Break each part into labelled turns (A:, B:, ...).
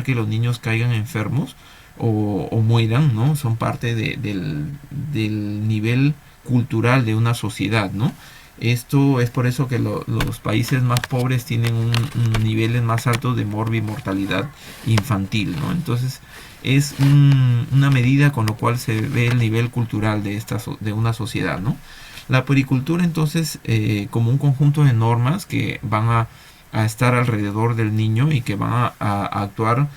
A: que los niños caigan enfermos o mueran, ¿no? Son parte del nivel cultural de una sociedad, ¿no? Esto es por eso que los países más pobres tienen un niveles más altos de mortalidad infantil, ¿no? Entonces es una medida con lo cual se ve el nivel cultural de una sociedad, ¿no? La puericultura entonces como un conjunto de normas que van a estar alrededor del niño y que van a actuar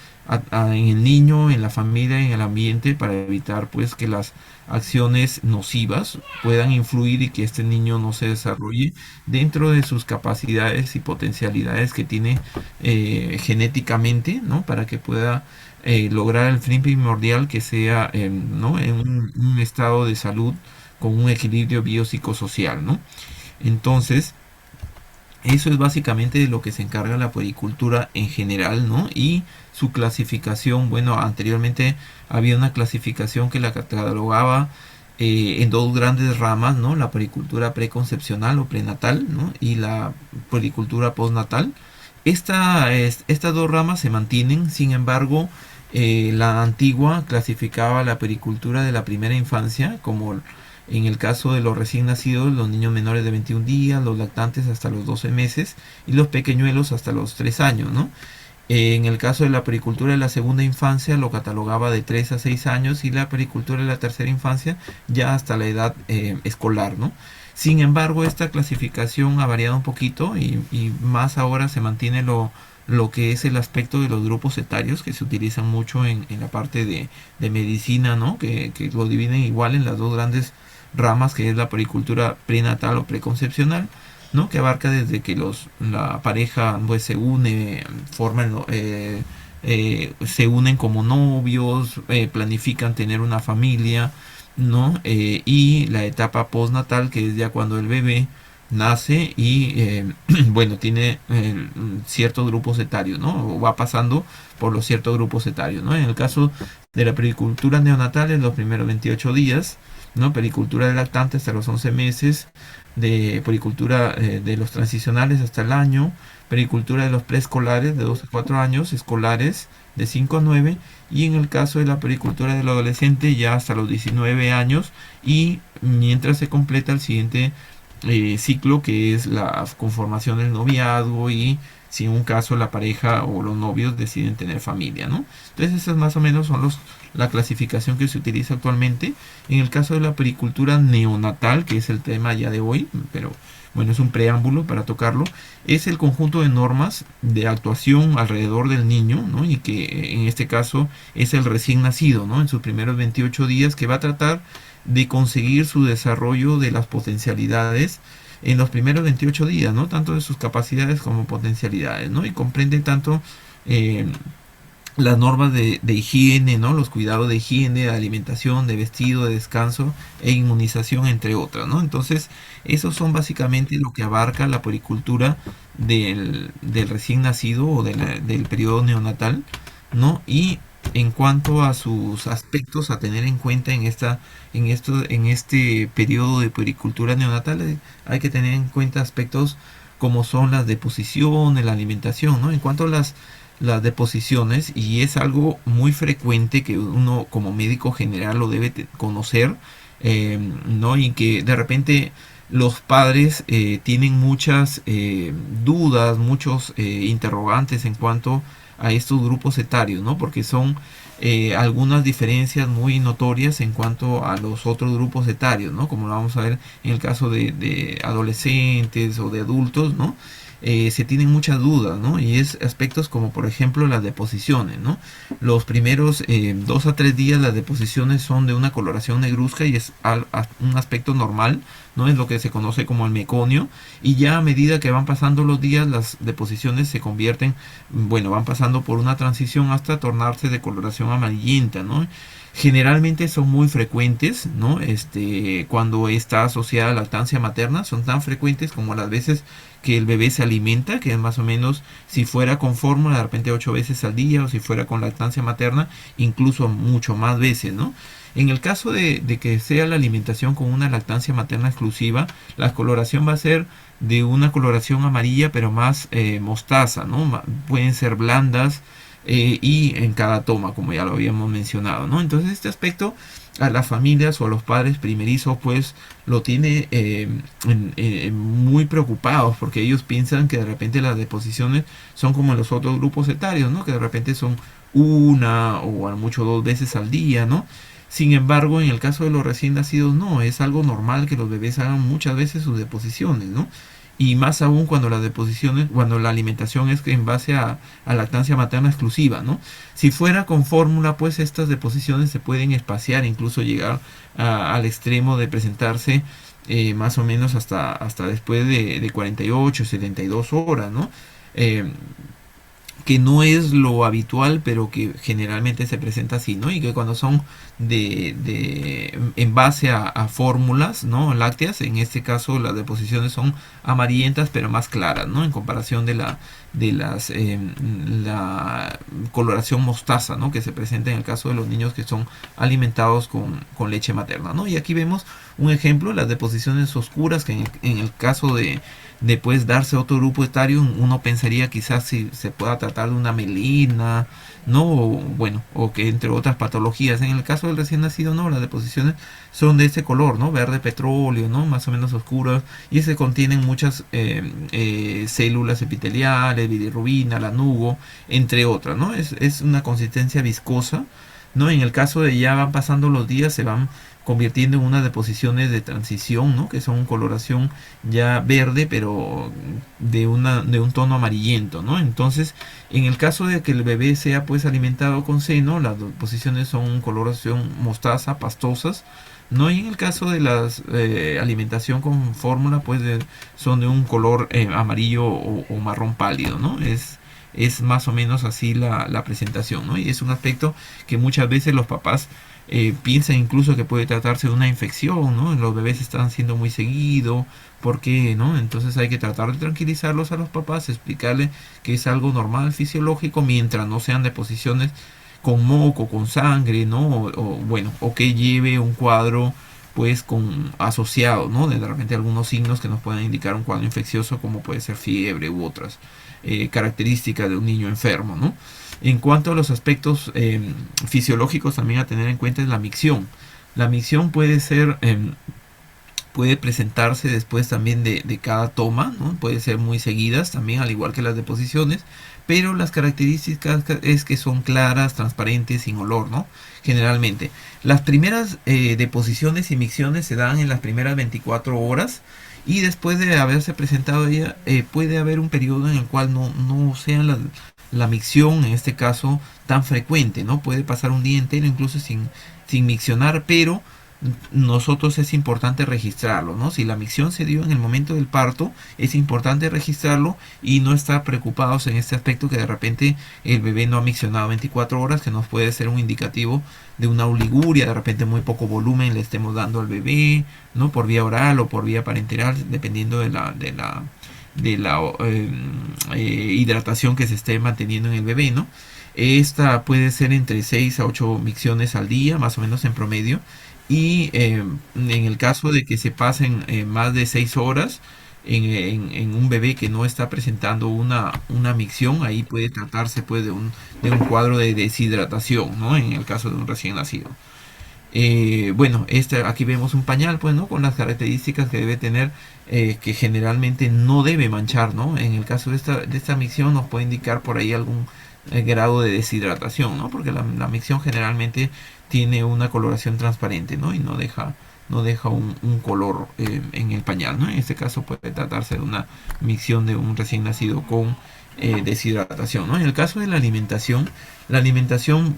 A: en el niño, en la familia, en el ambiente para evitar pues que las acciones nocivas puedan influir y que este niño no se desarrolle dentro de sus capacidades y potencialidades que tiene genéticamente, ¿no? Para que pueda lograr el fin primordial que sea ¿no? en un estado de salud con un equilibrio biopsicosocial, ¿no? Entonces, eso es básicamente de lo que se encarga la puericultura en general, ¿no? Y su clasificación, bueno, anteriormente había una clasificación que la catalogaba en dos grandes ramas, ¿no? La puericultura preconcepcional o prenatal, ¿no? Y la puericultura postnatal. Estas dos ramas se mantienen, sin embargo, la antigua clasificaba la puericultura de la primera infancia como en el caso de los recién nacidos, los niños menores de 21 días, los lactantes hasta los 12 meses y los pequeñuelos hasta los 3 años, ¿no? En el caso de la pericultura de la segunda infancia lo catalogaba de 3 a 6 años y la pericultura de la tercera infancia ya hasta la edad escolar, ¿no? Sin embargo, esta clasificación ha variado un poquito y más ahora se mantiene lo que es el aspecto de los grupos etarios que se utilizan mucho en la parte de medicina, ¿no? Que lo dividen igual en las dos grandes ramas que es la pericultura prenatal o preconcepcional, ¿no? Que abarca desde que la pareja pues, se une, forman, se unen como novios, planifican tener una familia, ¿no? Y la etapa postnatal que es ya cuando el bebé nace y bueno tiene ciertos grupos etarios, ¿no? O va pasando por los ciertos grupos etarios, ¿no? En el caso de la pericultura neonatal en los primeros 28 días, ¿no? Pericultura de lactante hasta los 11 meses, de pericultura de los transicionales hasta el año, pericultura de los preescolares de 2 a 4 años, escolares de 5 a 9 y en el caso de la pericultura del adolescente ya hasta los 19 años y mientras se completa el siguiente ciclo que es la conformación del noviazgo y si en un caso la pareja o los novios deciden tener familia, ¿no? Entonces esas más o menos son la clasificación que se utiliza actualmente. En el caso de la pericultura neonatal, que es el tema ya de hoy, pero bueno, es un preámbulo para tocarlo, es el conjunto de normas de actuación alrededor del niño, ¿no? Y que en este caso es el recién nacido, ¿no? En sus primeros 28 días que va a tratar de conseguir su desarrollo de las potencialidades en los primeros 28 días, ¿no? Tanto de sus capacidades como potencialidades, ¿no? Y comprende tanto eh, las normas de higiene, ¿no? Los cuidados de higiene, de alimentación, de vestido, de descanso e inmunización, entre otras, ¿no? Entonces, esos son básicamente lo que abarca la puericultura del recién nacido o del periodo neonatal, ¿no? Y en cuanto a sus aspectos a tener en cuenta en este periodo de puericultura neonatal, hay que tener en cuenta aspectos como son las deposiciones, la alimentación, ¿no? En cuanto a las deposiciones, y es algo muy frecuente que uno como médico general lo debe conocer, ¿no? Y que de repente los padres tienen muchas dudas, muchos interrogantes en cuanto a estos grupos etarios, ¿no? Porque son algunas diferencias muy notorias en cuanto a los otros grupos etarios, ¿no? Como lo vamos a ver en el caso de adolescentes o de adultos, ¿no? Se tienen muchas dudas, ¿no? Y es aspectos como por ejemplo las deposiciones, ¿no? Los primeros 2 a 3 días las deposiciones son de una coloración negruzca y es un aspecto normal, ¿no? Es lo que se conoce como el meconio y ya a medida que van pasando los días las deposiciones se convierten, bueno, van pasando por una transición hasta tornarse de coloración amarillenta, ¿no? Generalmente son muy frecuentes, ¿no? Cuando está asociada a lactancia materna, son tan frecuentes como las veces que el bebé se alimenta, que es más o menos si fuera con fórmula de repente 8 veces al día o si fuera con lactancia materna, incluso mucho más veces, ¿no? En el caso de que sea la alimentación con una lactancia materna exclusiva, la coloración va a ser de una coloración amarilla pero más mostaza, ¿no? Pueden ser blandas, y en cada toma, como ya lo habíamos mencionado, ¿no? Entonces este aspecto a las familias o a los padres primerizos pues lo tiene muy preocupados, porque ellos piensan que de repente las deposiciones son como en los otros grupos etarios, ¿no? Que de repente son una o a mucho dos veces al día, ¿no? Sin embargo, en el caso de los recién nacidos, no, es algo normal que los bebés hagan muchas veces sus deposiciones, ¿no? Y más aún cuando las deposiciones, cuando la alimentación es en base a lactancia materna exclusiva, ¿no? Si fuera con fórmula, pues estas deposiciones se pueden espaciar, incluso llegar al extremo de presentarse más o menos hasta después de 48, 72 horas, ¿no? Eh, que no es lo habitual, pero que generalmente se presenta así, ¿no? Y que cuando son en base a fórmulas, ¿no? Lácteas, en este caso las deposiciones son amarillentas, pero más claras, ¿no? En comparación la coloración mostaza, ¿no? Que se presenta en el caso de los niños que son alimentados con leche materna, ¿no? Y aquí vemos un ejemplo, las deposiciones oscuras, que en el caso de pues darse otro grupo etario, uno pensaría quizás si se pueda tratar de una melina, ¿no? O, bueno, o que entre otras patologías. En el caso del recién nacido, no, las deposiciones son de ese color, ¿no? Verde petróleo, ¿no? Más o menos oscuras, y se contienen muchas células epiteliales, bilirrubina, lanugo, entre otras, ¿no? Es una consistencia viscosa, ¿no? En el caso de ya van pasando los días, se van convirtiendo en unas deposiciones de transición, ¿no? Que son coloración ya verde, pero de un tono amarillento, ¿no? Entonces, en el caso de que el bebé sea pues alimentado con seno, las deposiciones son coloración mostaza, pastosas, ¿no? Y en el caso de la alimentación con fórmula, pues son de un color amarillo o marrón pálido, ¿no? Es más o menos así la presentación, ¿no? Y es un aspecto que muchas veces los papás piensan incluso que puede tratarse de una infección, ¿no? Los bebés están siendo muy seguido, ¿por qué, no? Entonces hay que tratar de tranquilizarlos a los papás, explicarles que es algo normal, fisiológico, mientras no sean deposiciones con moco, con sangre, ¿no? Bueno, o que lleve un cuadro pues con asociado, ¿no? De repente algunos signos que nos puedan indicar un cuadro infeccioso, como puede ser fiebre u otras características de un niño enfermo, ¿no? En cuanto a los aspectos fisiológicos, también a tener en cuenta es la micción. La micción puede ser puede presentarse después también de cada toma, ¿no? Puede ser muy seguidas también, al igual que las deposiciones, pero las características es que son claras, transparentes, sin olor, ¿no? Generalmente. Las primeras deposiciones y micciones se dan en las primeras 24 horas, y después de haberse presentado ella, puede haber un periodo en el cual no sea la micción, en este caso, tan frecuente, ¿no? Puede pasar un día entero incluso sin miccionar, pero nosotros es importante registrarlo, ¿no? Si la micción se dio en el momento del parto, es importante registrarlo y no estar preocupados en este aspecto, que de repente el bebé no ha miccionado 24 horas, que nos puede ser un indicativo de una oliguria, de repente muy poco volumen le estemos dando al bebé, ¿no? Por vía oral o por vía parenteral, dependiendo de la hidratación que se esté manteniendo en el bebé, ¿no? Esta puede ser entre 6 a 8 micciones al día, más o menos en promedio. Y en el caso de que se pasen más de 6 horas en un bebé que no está presentando una micción, ahí puede tratarse pues, de un cuadro de deshidratación, ¿no? En el caso de un recién nacido. Bueno, aquí vemos un pañal, pues, ¿no? Con las características que debe tener, que generalmente no debe manchar, ¿no? En el caso de esta micción nos puede indicar por ahí algún grado de deshidratación, ¿no? Porque la micción generalmente tiene una coloración transparente, ¿no? Y no deja un color en el pañal, ¿no? En este caso puede tratarse de una micción de un recién nacido con deshidratación, ¿no? En el caso de la alimentación,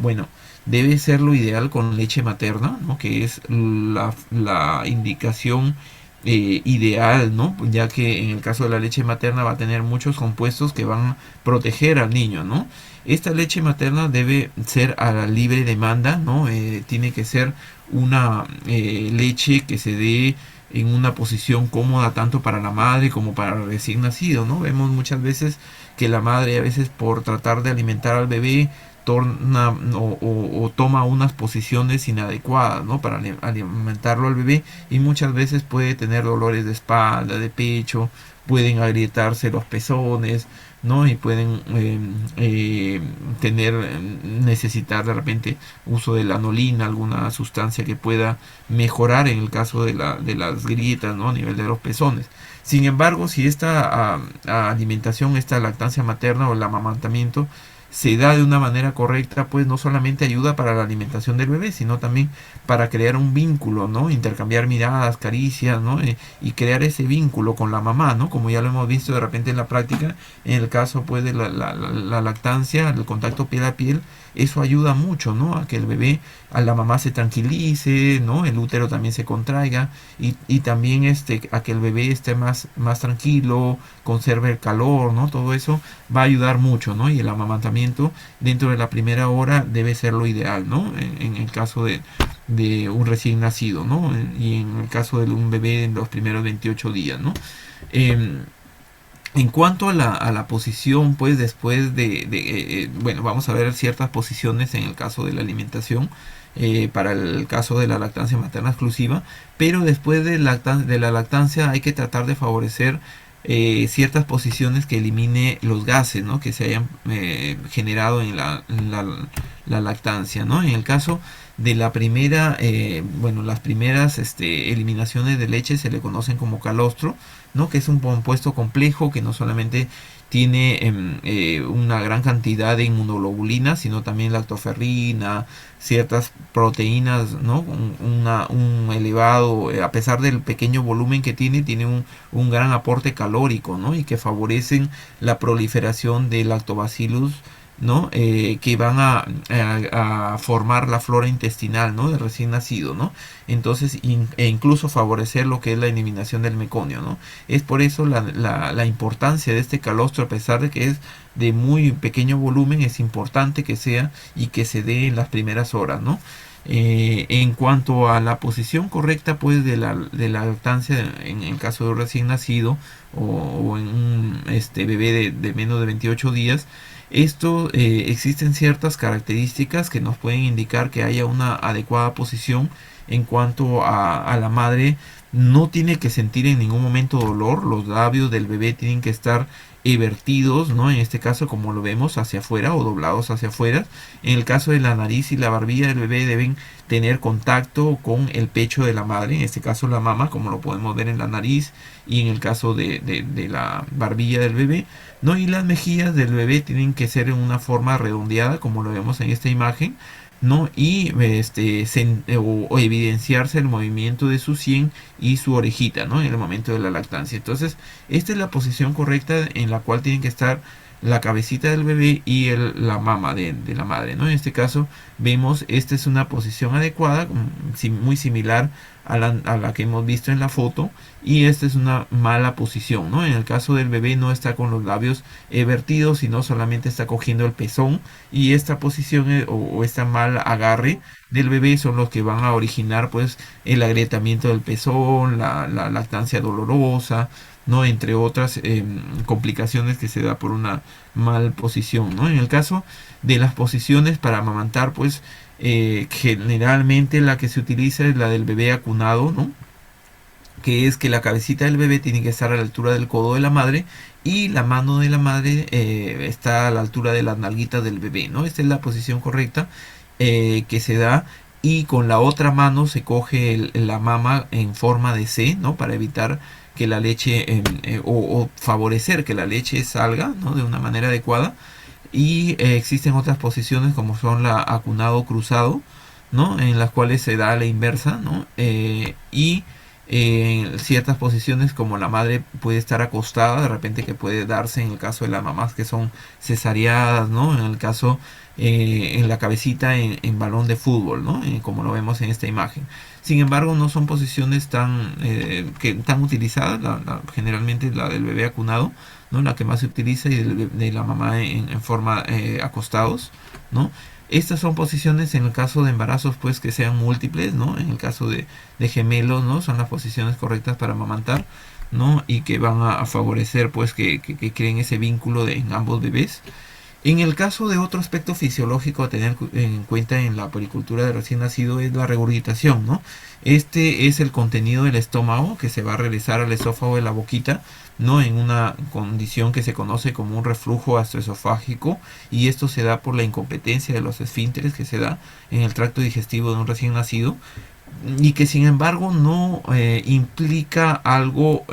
A: bueno, debe ser lo ideal con leche materna, ¿no? Que es la indicación ideal, ¿no? Ya que en el caso de la leche materna va a tener muchos compuestos que van a proteger al niño, ¿no? Esta leche materna debe ser a la libre demanda, ¿no? Tiene que ser una leche que se dé en una posición cómoda tanto para la madre como para el recién nacido, ¿no? Vemos muchas veces que la madre, a veces por tratar de alimentar al bebé, torna o toma unas posiciones inadecuadas, ¿no? Para alimentarlo al bebé, y muchas veces puede tener dolores de espalda, de pecho, pueden agrietarse los pezones, ¿no? Y pueden necesitar de repente uso de lanolina, alguna sustancia que pueda mejorar en el caso de las grietas, ¿no? A nivel de los pezones. Sin embargo, si esta alimentación, esta lactancia materna o el amamantamiento se da de una manera correcta, pues no solamente ayuda para la alimentación del bebé, sino también para crear un vínculo, ¿no? Intercambiar miradas, caricias, ¿no? Y crear ese vínculo con la mamá, ¿no? Como ya lo hemos visto de repente en la práctica, en el caso pues de la lactancia, el contacto piel a piel, eso ayuda mucho, ¿no? A que el bebé, a la mamá se tranquilice, ¿no? El útero también se contraiga y también a que el bebé esté más tranquilo, conserve el calor, ¿no? Todo eso va a ayudar mucho, ¿no? Y el amamantamiento dentro de la primera hora debe ser lo ideal, ¿no? En el caso de un recién nacido, ¿no? Y en el caso de un bebé en los primeros 28 días, ¿no? Eh, en cuanto a la posición, pues después bueno, vamos a ver ciertas posiciones en el caso de la alimentación, para el caso de la lactancia materna exclusiva, pero después de la lactancia hay que tratar de favorecer ciertas posiciones que elimine los gases, ¿no? Que se hayan generado la lactancia, ¿no? En el caso de la primera, bueno, las primeras eliminaciones de leche se le conocen como calostro, ¿no? Que es un compuesto complejo que no solamente tiene una gran cantidad de inmunoglobulinas, sino también lactoferrina, ciertas proteínas, ¿no? Un elevado, a pesar del pequeño volumen que tiene un gran aporte calórico, ¿no? Y que favorecen la proliferación de lactobacillus, ¿no? Que van a formar la flora intestinal, ¿no? Del recién nacido, ¿no? Entonces, e incluso favorecer lo que es la eliminación del meconio, ¿no? Es por eso la importancia de este calostro, a pesar de que es de muy pequeño volumen, es importante que sea y que se dé en las primeras horas, ¿no? En cuanto a la posición correcta pues de la lactancia en el caso de un recién nacido o en un bebé de menos de 28 días, esto existen ciertas características que nos pueden indicar que haya una adecuada posición. En cuanto a la madre, no tiene que sentir en ningún momento dolor, los labios del bebé tienen que estar vertidos, ¿no? En este caso, como lo vemos, hacia afuera o doblados hacia afuera. En el caso de la nariz y la barbilla del bebé deben tener contacto con el pecho de la madre, en este caso la mama, como lo podemos ver en la nariz y en el caso de la barbilla del bebé, ¿no? Y las mejillas del bebé tienen que ser en una forma redondeada, como lo vemos en esta imagen, ¿no? Y o evidenciarse el movimiento de su sien y su orejita, ¿no? En el momento de la lactancia. Entonces, esta es la posición correcta en la cual tienen que estar la cabecita del bebé y la mama de la madre, ¿no? En este caso vemos, esta es una posición adecuada, muy similar a la que hemos visto en la foto, y esta es una mala posición, ¿no? En el caso del bebé no está con los labios vertidos, sino solamente está cogiendo el pezón, y esta posición o este mal agarre del bebé son los que van a originar pues el agrietamiento del pezón, la lactancia dolorosa, ¿no? Entre otras complicaciones que se da por una mal posición, ¿no? En el caso de las posiciones para amamantar, pues generalmente la que se utiliza es la del bebé acunado, ¿no? Que es que la cabecita del bebé tiene que estar a la altura del codo de la madre y la mano de la madre está a la altura de las nalguitas del bebé, ¿no? Esta es la posición correcta que se da, y con la otra mano se coge la mama en forma de C, ¿no? Para evitar que la leche o favorecer que la leche salga, ¿no? De una manera adecuada. Y existen otras posiciones como son la acunado cruzado, ¿no? En las cuales se da la inversa, ¿no? Y en ciertas posiciones como la madre puede estar acostada, de repente, que puede darse en el caso de las mamás que son cesareadas, ¿no? En el caso en la cabecita en balón de fútbol, ¿no? Como lo vemos en esta imagen. Sin embargo, no son posiciones tan utilizadas, generalmente la del bebé acunado, ¿no? La que más se utiliza, y de la mamá en forma acostados, ¿no? Estas son posiciones en el caso de embarazos pues que sean múltiples, ¿no? En el caso de gemelos, ¿no? Son las posiciones correctas para amamantar, ¿no? Y que van a favorecer pues que creen ese vínculo en ambos bebés. En el caso de otro aspecto fisiológico a tener en cuenta en la pericultura de recién nacido es la regurgitación, ¿no? Este es el contenido del estómago que se va a realizar al esófago de la boquita, ¿no? En una condición que se conoce como un reflujo gastroesofágico, y esto se da por la incompetencia de los esfínteres que se da en el tracto digestivo de un recién nacido, y que sin embargo no implica algo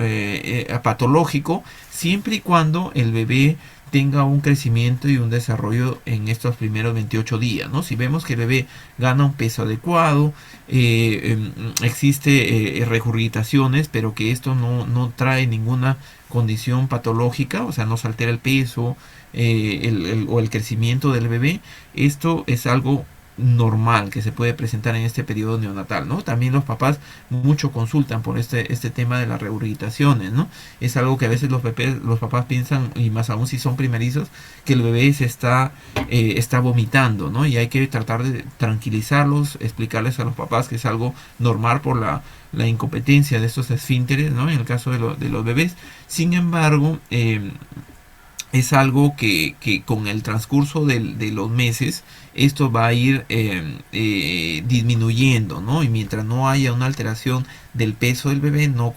A: patológico, siempre y cuando el bebé tenga un crecimiento y un desarrollo en estos primeros 28 días, ¿no? Si vemos que el bebé gana un peso adecuado, existe regurgitaciones, pero que esto no trae ninguna condición patológica, o sea, no se altera el peso o el crecimiento del bebé, esto es algo normal que se puede presentar en este periodo neonatal, ¿no? También los papás mucho consultan por este tema de las regurgitaciones, ¿no? Es algo que a veces los papás piensan, y más aún si son primerizos, que el bebé está vomitando, ¿no? Y hay que tratar de tranquilizarlos, explicarles a los papás que es algo normal por la incompetencia de estos esfínteres, ¿no? En el caso de los bebés. Sin embargo, es algo que con el transcurso de los meses esto va a ir disminuyendo, ¿no? Y mientras no haya una alteración del peso del bebé, no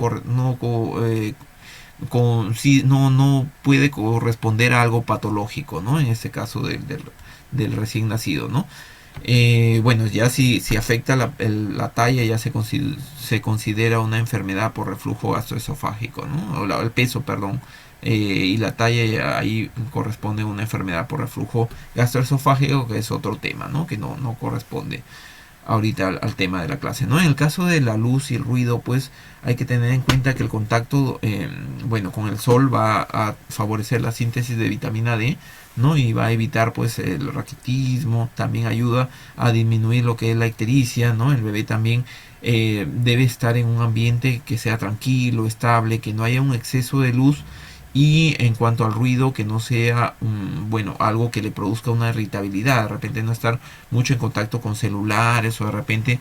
A: puede corresponder a algo patológico, ¿no? En este caso del recién nacido, ¿no? Bueno, ya si afecta la talla, ya se considera una enfermedad por reflujo gastroesofágico, ¿no? El peso, perdón. Y la talla ahí corresponde a una enfermedad por reflujo gastroesofágico, que es otro tema, ¿no? Que no corresponde ahorita al tema de la clase, ¿no? En el caso de la luz y el ruido, pues hay que tener en cuenta que el contacto, bueno, con el sol va a favorecer la síntesis de vitamina D, ¿no? Y va a evitar, pues, el raquitismo, también ayuda a disminuir lo que es la ictericia, ¿no? El bebé también debe estar en un ambiente que sea tranquilo, estable, que no haya un exceso de luz, y en cuanto al ruido, que no sea bueno, algo que le produzca una irritabilidad, de repente no estar mucho en contacto con celulares, o de repente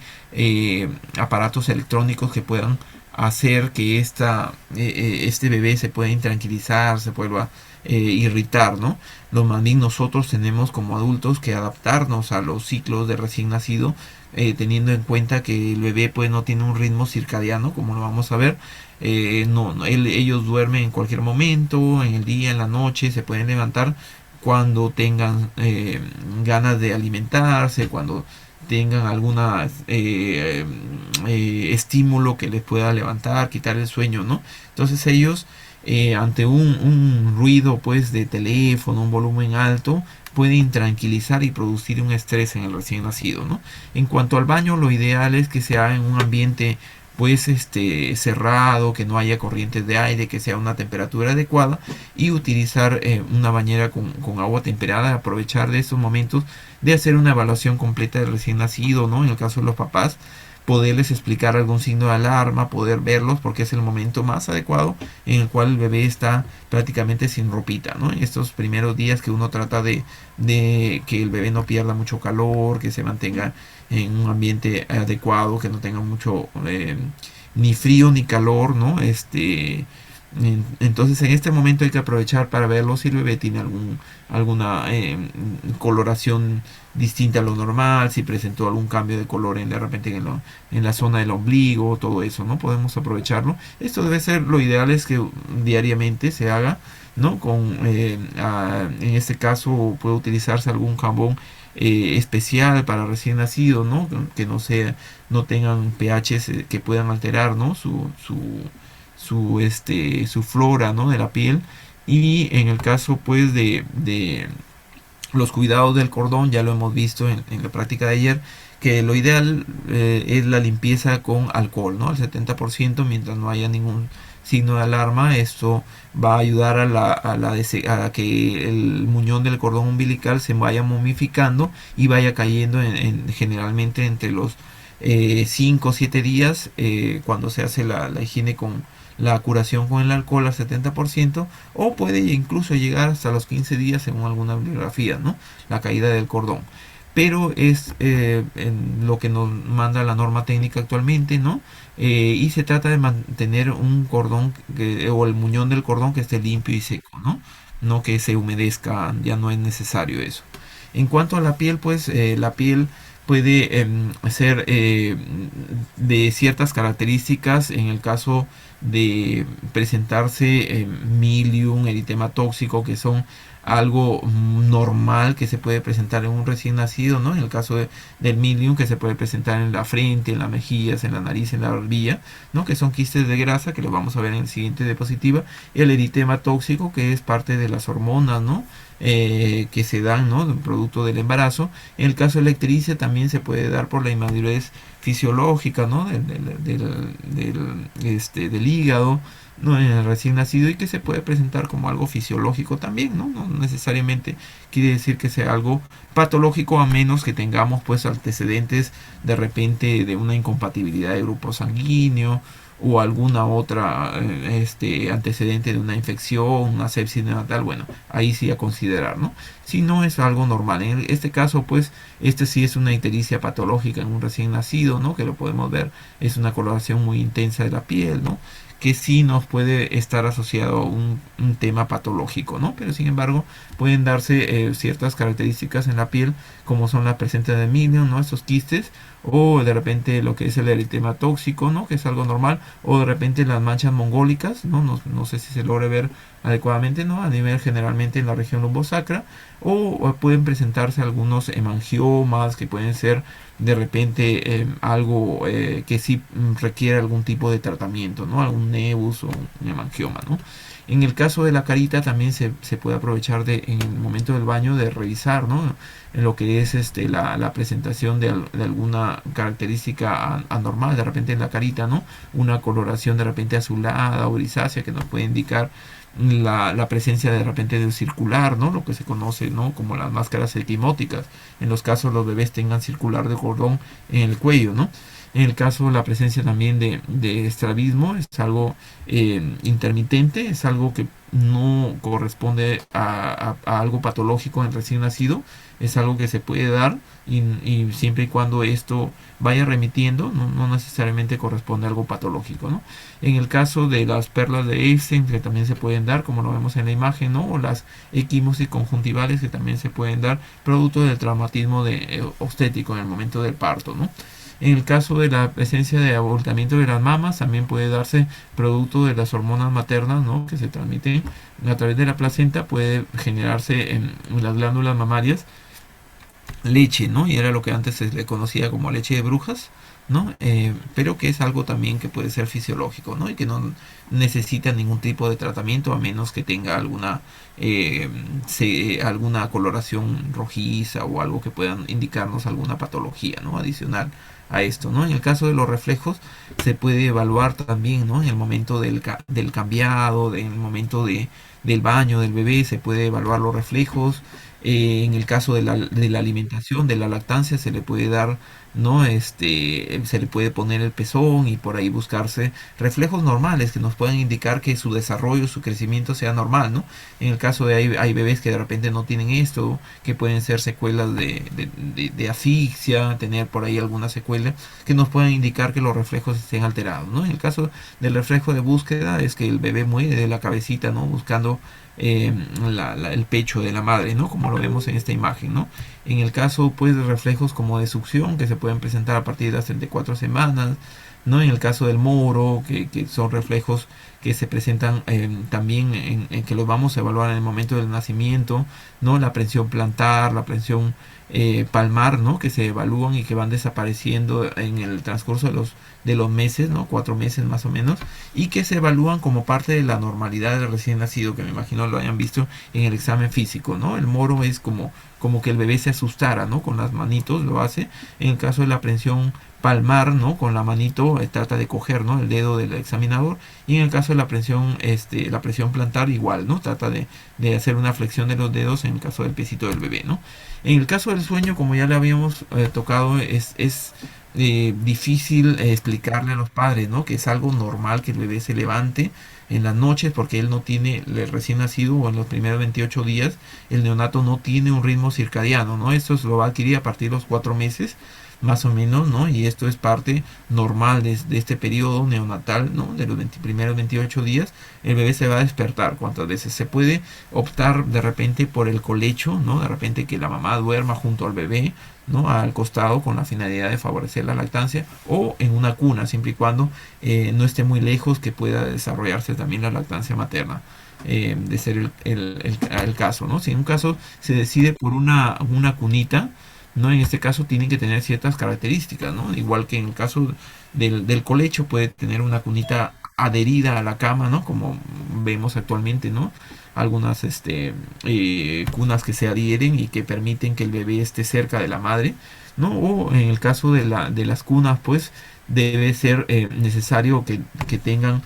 A: aparatos electrónicos que puedan hacer que este bebé se pueda intranquilizar, se pueda irritar, ¿no? Lo más bien nosotros tenemos como adultos que adaptarnos a los ciclos de recién nacido, teniendo en cuenta que el bebé pues no tiene un ritmo circadiano, como lo vamos a ver. Ellos duermen en cualquier momento, en el día, en la noche, se pueden levantar cuando tengan ganas de alimentarse, cuando tengan alguna estímulo que les pueda levantar, quitar el sueño, ¿no? Entonces ellos, ante un ruido pues de teléfono, un volumen alto, pueden tranquilizar y producir un estrés en el recién nacido, ¿no? En cuanto al baño, lo ideal es que se haga en un ambiente pues cerrado, que no haya corrientes de aire, que sea una temperatura adecuada, y utilizar una bañera con agua temperada, aprovechar de estos momentos de hacer una evaluación completa del recién nacido, ¿no? En el caso de los papás, poderles explicar algún signo de alarma, poder verlos, porque es el momento más adecuado en el cual el bebé está prácticamente sin ropita, ¿no? En estos primeros días que uno trata de que el bebé no pierda mucho calor, que se mantenga en un ambiente adecuado, que no tenga mucho ni frío ni calor, ¿no? Entonces en este momento hay que aprovechar para verlo si el bebé tiene alguna coloración distinta a lo normal, si presentó algún cambio de color de repente en la zona del ombligo, todo eso, ¿no? Podemos aprovecharlo. Esto debe ser, lo ideal es que diariamente se haga, ¿no? En este caso puede utilizarse algún jabón especial para recién nacido, ¿no? Que no tengan pHs que puedan alterar, ¿no? Su flora, ¿no? De la piel. Y en el caso pues de los cuidados del cordón, ya lo hemos visto en la práctica de ayer, que lo ideal es la limpieza con alcohol, ¿no? Al 70%, mientras no haya ningún signo de alarma. Esto va a ayudar a que el muñón del cordón umbilical se vaya momificando y vaya cayendo generalmente entre los 5 o 7 días, cuando se hace la higiene con la curación con el alcohol al 70%, o puede incluso llegar hasta los 15 días según alguna bibliografía, ¿no? La caída del cordón. Pero es en lo que nos manda la norma técnica actualmente, ¿no? Y se trata de mantener un cordón o el muñón del cordón que esté limpio y seco, ¿no? no que se humedezca, ya no es necesario eso. En cuanto a la piel, pues la piel puede ser de ciertas características en el caso de presentarse milium, eritema tóxico, que son algo normal que se puede presentar en un recién nacido, ¿no? En el caso del milium, que se puede presentar en la frente, en las mejillas, en la nariz, en la barbilla, ¿no? Que son quistes de grasa, que lo vamos a ver en el siguiente diapositiva. El eritema tóxico, que es parte de las hormonas, ¿no? Que se dan, ¿no? Producto del embarazo. En el caso de la ictericia también se puede dar por la inmadurez fisiológica, ¿no? Del hígado, ¿no? En el recién nacido, y que se puede presentar como algo fisiológico también, ¿no? No necesariamente quiere decir que sea algo patológico, a menos que tengamos pues antecedentes de repente de una incompatibilidad de grupo sanguíneo o alguna otra antecedente de una infección, una sepsis neonatal. Bueno, ahí sí a considerar, ¿no? Si no, es algo normal. En este caso, pues, este sí es una ictericia patológica en un recién nacido, ¿no? Que lo podemos ver, es una coloración muy intensa de la piel, ¿no? Que sí nos puede estar asociado a un tema patológico, ¿no? Pero sin embargo pueden darse ciertas características en la piel, como son la presencia de milium, ¿no? Estos quistes, o de repente lo que es el eritema tóxico, ¿no? Que es algo normal, o de repente las manchas mongólicas, ¿no? No sé si se logre ver adecuadamente, ¿no? A nivel generalmente en la región lumbosacra, o pueden presentarse algunos hemangiomas que pueden ser de repente algo que sí requiere algún tipo de tratamiento, ¿no? Algún nevus o un hemangioma, ¿no? En el caso de la carita también se puede aprovechar en el momento del baño de revisar, ¿no? En lo que es la presentación de alguna característica anormal de repente en la carita, ¿no? Una coloración de repente azulada o grisácea que nos puede indicar la presencia de repente del circular, ¿no? Lo que se conoce, ¿no? Como las máscaras equimóticas. En los casos los bebés tengan circular de cordón en el cuello, ¿no? En el caso la presencia también de estrabismo es algo intermitente, es algo que no corresponde a algo patológico en recién nacido, es algo que se puede dar y siempre y cuando esto vaya remitiendo, no necesariamente corresponde a algo patológico, ¿no? En el caso de las perlas de Einstein, que también se pueden dar, como lo vemos en la imagen, ¿no? O las equimosis conjuntivales, que también se pueden dar producto del traumatismo obstétrico en el momento del parto, ¿no? En el caso de la presencia de abultamiento de las mamas, también puede darse producto de las hormonas maternas, ¿no? Que se transmiten a través de la placenta, puede generarse en las glándulas mamarias leche, ¿no? Y era lo que antes se le conocía como leche de brujas, ¿no? Pero que es algo también que puede ser fisiológico, ¿no? Y que no necesita ningún tipo de tratamiento a menos que tenga alguna coloración rojiza o algo que puedan indicarnos alguna patología, ¿no? Adicional a esto, ¿no? En el caso de los reflejos se puede evaluar también, ¿no? En el momento del cambiado, en el momento del baño del bebé, se puede evaluar los reflejos. En el caso de la alimentación, de la lactancia, se le puede dar, ¿no? Se le puede poner el pezón y por ahí buscarse reflejos normales que nos puedan indicar que su desarrollo, su crecimiento sea normal, ¿no? En el caso de hay bebés que de repente no tienen esto, que pueden ser secuelas de asfixia, tener por ahí alguna secuela que nos puedan indicar que los reflejos estén alterados, ¿no? En el caso del reflejo de búsqueda es que el bebé mueve de la cabecita, ¿no? Buscando el pecho de la madre, ¿no? Como lo vemos en esta imagen, ¿no? En el caso, pues, de reflejos como de succión que se pueden presentar a partir de las 34 semanas, ¿no? En el caso del moro, que son reflejos que se presentan también en que los vamos a evaluar en el momento del nacimiento, ¿no? La presión plantar, la presión palmar, ¿no? Que se evalúan y que van desapareciendo en el transcurso de los meses, ¿no? 4 meses más o menos, y que se evalúan como parte de la normalidad del recién nacido, que me imagino lo hayan visto en el examen físico, ¿no? El moro es como que el bebé se asustara, ¿no? Con las manitos lo hace. En el caso de la presión palmar, ¿no? Con la manito trata de coger, ¿no? El dedo del examinador, y en el caso de la presión plantar igual, ¿no? Trata de hacer una flexión de los dedos en el caso del piecito del bebé, ¿no? En el caso del sueño, como ya le habíamos tocado, es difícil explicarle a los padres, ¿no? Que es algo normal que el bebé se levante en las noches porque él no tiene, el recién nacido o en los primeros 28 días, el neonato no tiene un ritmo circadiano, ¿no? Esto se lo va a adquirir a partir de los 4 meses, más o menos, ¿no? Y esto es parte normal de este periodo neonatal, ¿no? De los primeros 28 días, el bebé se va a despertar. ¿Cuántas veces? Se puede optar de repente por el colecho, ¿no? De repente que la mamá duerma junto al bebé, ¿no? Al costado con la finalidad de favorecer la lactancia, o en una cuna, siempre y cuando no esté muy lejos, que pueda desarrollarse también la lactancia materna. De ser el caso, ¿no? Si en un caso se decide por una cunita, ¿no? En este caso tienen que tener ciertas características, ¿no? Igual que en el caso del colecho, puede tener una cunita adherida a la cama, ¿no? Como vemos actualmente, ¿no? Algunas cunas que se adhieren y que permiten que el bebé esté cerca de la madre, ¿no? O en el caso de las cunas, pues debe ser necesario que tengan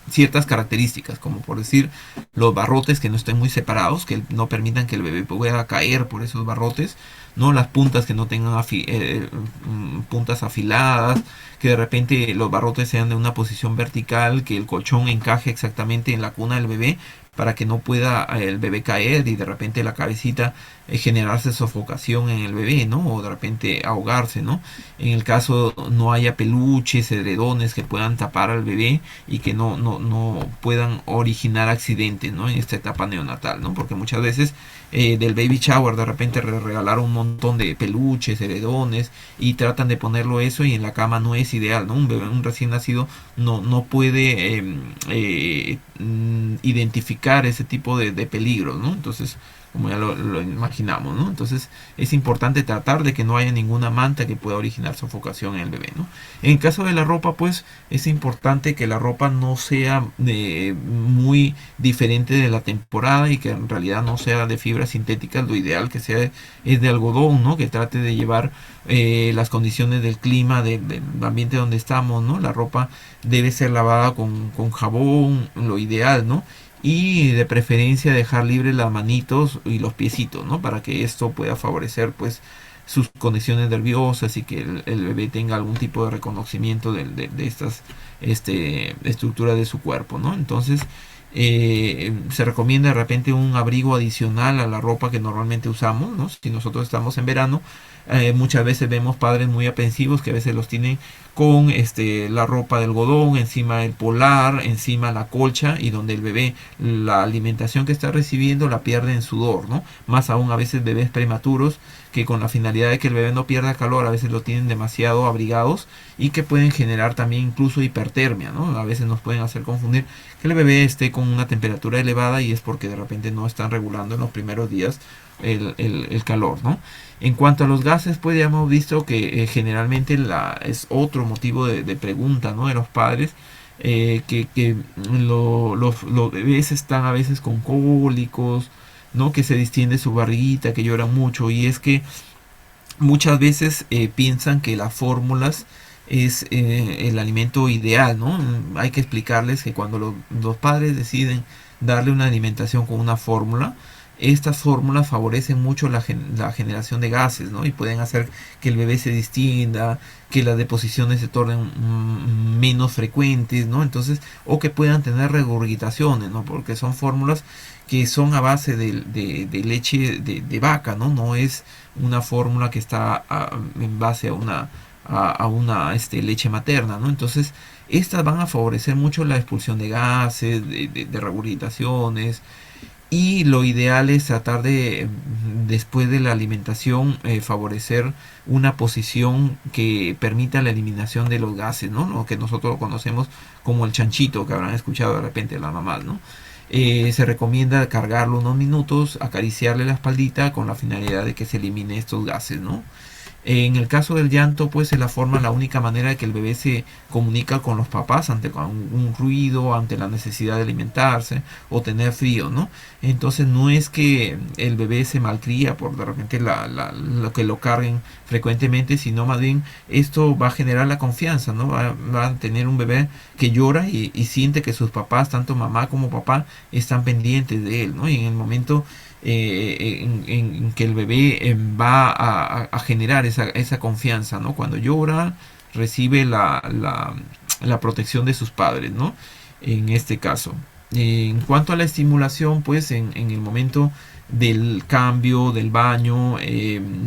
A: ciertas características, como por decir los barrotes que no estén muy separados, que no permitan que el bebé pueda caer por esos barrotes, no las puntas que no tengan puntas afiladas, que de repente los barrotes sean de una posición vertical, que el colchón encaje exactamente en la cuna del bebé para que no pueda el bebé caer y de repente la cabecita generarse sofocación en el bebé, ¿no? O de repente ahogarse, ¿no? En el caso no haya peluches, edredones que puedan tapar al bebé y que no puedan originar accidentes, ¿no? En esta etapa neonatal, ¿no? Porque muchas veces del baby shower de repente regalaron un montón de peluches, edredones y tratan de ponerlo eso y en la cama no es ideal, ¿no? Un bebé, un recién nacido no puede identificar ese tipo de peligros, ¿no? Entonces, como ya lo imaginamos, ¿no? Entonces es importante tratar de que no haya ninguna manta que pueda originar sofocación en el bebé, ¿no? En el caso de la ropa, pues es importante que la ropa no sea muy diferente de la temporada y que en realidad no sea de fibras sintéticas. Lo ideal que sea es de algodón, ¿no? Que trate de llevar las condiciones del clima, del ambiente donde estamos, ¿no? La ropa debe ser lavada con jabón, lo ideal, ¿no? Y de preferencia dejar libres las manitos y los piecitos, ¿no? Para que esto pueda favorecer pues sus condiciones nerviosas y que el bebé tenga algún tipo de reconocimiento de estas estructuras de su cuerpo, ¿no? Entonces se recomienda de repente un abrigo adicional a la ropa que normalmente usamos, ¿no? Si nosotros estamos en verano, muchas veces vemos padres muy aprensivos que a veces los tienen con la ropa de algodón, encima el polar, encima la colcha, y donde el bebé la alimentación que está recibiendo la pierde en sudor, ¿no? Más aún a veces bebés prematuros que con la finalidad de que el bebé no pierda calor, a veces lo tienen demasiado abrigados y que pueden generar también incluso hipertermia, ¿no? A veces nos pueden hacer confundir que el bebé esté con una temperatura elevada y es porque de repente no están regulando en los primeros días el calor, ¿no? En cuanto a los gases, pues ya hemos visto que generalmente es otro motivo de pregunta, ¿no? De los padres, que los bebés están a veces con cólicos, ¿no? Que se distiende su barriguita, que lloran mucho, y es que muchas veces piensan que las fórmulas es el alimento ideal, ¿no? Hay que explicarles que cuando los padres deciden darle una alimentación con una fórmula, estas fórmulas favorecen mucho la generación de gases, ¿no? Y pueden hacer que el bebé se distinda, que las deposiciones se tornen menos frecuentes, ¿no? Entonces, o que puedan tener regurgitaciones, ¿no? Porque son fórmulas que son a base de leche de vaca, ¿no? No es una fórmula que está en base a una leche materna, ¿no? Entonces, estas van a favorecer mucho la expulsión de gases, de regurgitaciones, y lo ideal es tratar de, después de la alimentación, favorecer una posición que permita la eliminación de los gases, ¿no? Lo que nosotros conocemos como el chanchito, que habrán escuchado de repente las mamás, ¿no? Se recomienda cargarlo unos minutos, acariciarle la espaldita con la finalidad de que se elimine estos gases, ¿no? En el caso del llanto, pues es la única manera de que el bebé se comunica con los papás ante un ruido, ante la necesidad de alimentarse o tener frío, ¿no? Entonces no es que el bebé se malcría por de repente lo que lo carguen frecuentemente, sino más bien esto va a generar la confianza, ¿no? Va a tener un bebé que llora y siente que sus papás, tanto mamá como papá, están pendientes de él, ¿no? Y en el momento en que el bebé va a generar esa confianza, ¿no? Cuando llora, recibe la protección de sus padres, ¿no? En este caso. En cuanto a la estimulación, pues en el momento del cambio, del baño,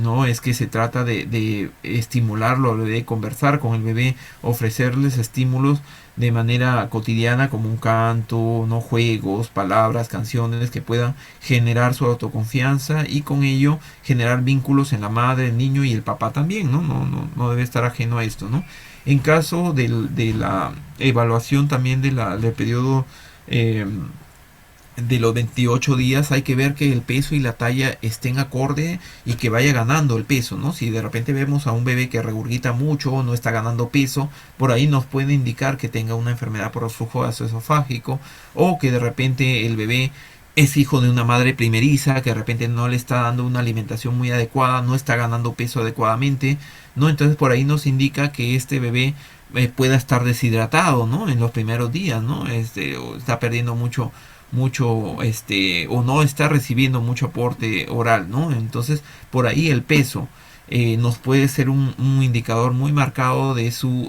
A: no es que se trata de estimularlo al bebé, conversar con el bebé, ofrecerles estímulos de manera cotidiana como un canto, no juegos, palabras, canciones que puedan generar su autoconfianza y con ello generar vínculos en la madre, el niño y el papá también, no debe estar ajeno a esto, ¿no? En caso de la evaluación también del periodo eh, de los 28 días, hay que ver que el peso y la talla estén acorde y que vaya ganando el peso, ¿no? Si de repente vemos a un bebé que regurgita mucho o no está ganando peso, por ahí nos puede indicar que tenga una enfermedad por reflujo gastroesofágico, o que de repente el bebé es hijo de una madre primeriza que de repente no le está dando una alimentación muy adecuada, no está ganando peso adecuadamente, ¿no? Entonces por ahí nos indica que este bebé pueda estar deshidratado, ¿no? En los primeros días, ¿no? O está perdiendo mucho o no está recibiendo mucho aporte oral, ¿no? Entonces por ahí el peso nos puede ser un indicador muy marcado de su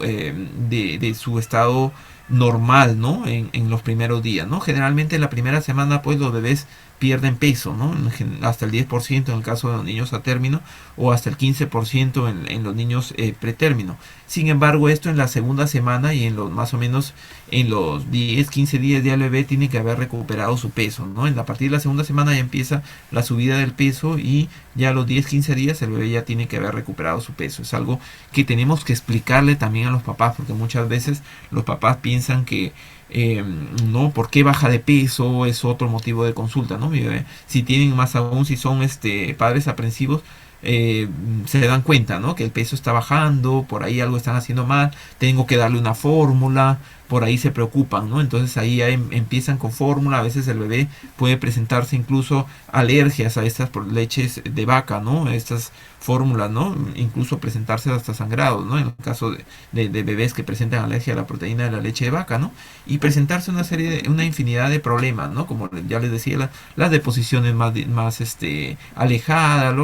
A: estado normal, ¿no? En los primeros días, ¿no? Generalmente en la primera semana pues los bebés pierden peso, ¿no? Hasta el 10% en el caso de los niños a término, o hasta el 15% en los niños pretérmino. Sin embargo, esto en la segunda semana y en los más o menos en los 10-15 días ya el bebé tiene que haber recuperado su peso, ¿no? A partir de la segunda semana ya empieza la subida del peso y ya a los 10-15 días el bebé ya tiene que haber recuperado su peso. Es algo que tenemos que explicarle también a los papás, porque muchas veces los papás piensan que no, ¿por qué baja de peso? Es otro motivo de consulta, ¿no? Si tienen, más aún si son padres aprensivos, eh, se dan cuenta, ¿no? Que el peso está bajando, por ahí algo están haciendo mal, tengo que darle una fórmula, por ahí se preocupan, ¿no? Entonces ahí ya empiezan con fórmula, a veces el bebé puede presentarse incluso alergias a estas leches de vaca, ¿no? Estas fórmulas, ¿no? Incluso presentarse hasta sangrados, ¿no? En el caso de bebés que presentan alergia a la proteína de la leche de vaca, ¿no? Y presentarse una infinidad de problemas, ¿no? Como ya les decía, las deposiciones más alejadas,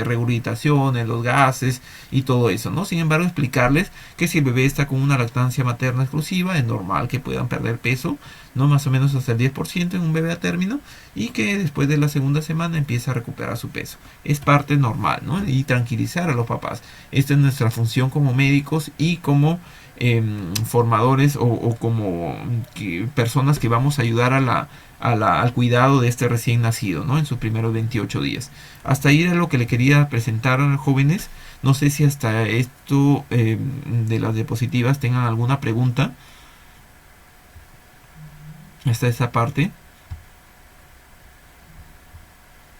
A: regurgitaciones, los gases y todo eso, ¿no? Sin embargo, explicarles que si el bebé está con una lactancia materna exclusiva, es normal que puedan perder peso, no más o menos hasta el 10% en un bebé a término, y que después de la segunda semana empieza a recuperar su peso. Es parte normal, ¿no? Y tranquilizar a los papás. Esta es nuestra función como médicos y como formadores o como personas que vamos a ayudar al cuidado de este recién nacido, ¿no? En sus primeros 28 días. Hasta ahí era lo que le quería presentar a los jóvenes. No sé si hasta esto de las diapositivas tengan alguna pregunta. Hasta esa parte.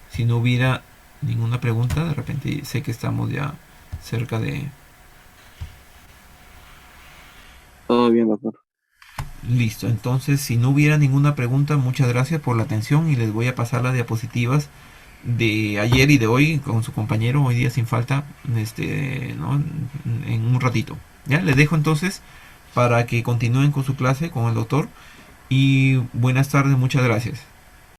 A: Si no hubiera ninguna pregunta, de repente sé que estamos ya cerca de...
B: Todo bien, doctor.
A: Listo, entonces si no hubiera ninguna pregunta, muchas gracias por la atención y les voy a pasar las diapositivas de ayer y de hoy con su compañero, hoy día sin falta, ¿no? En un ratito. Ya les dejo entonces para que continúen con su clase con el doctor y buenas tardes, muchas gracias.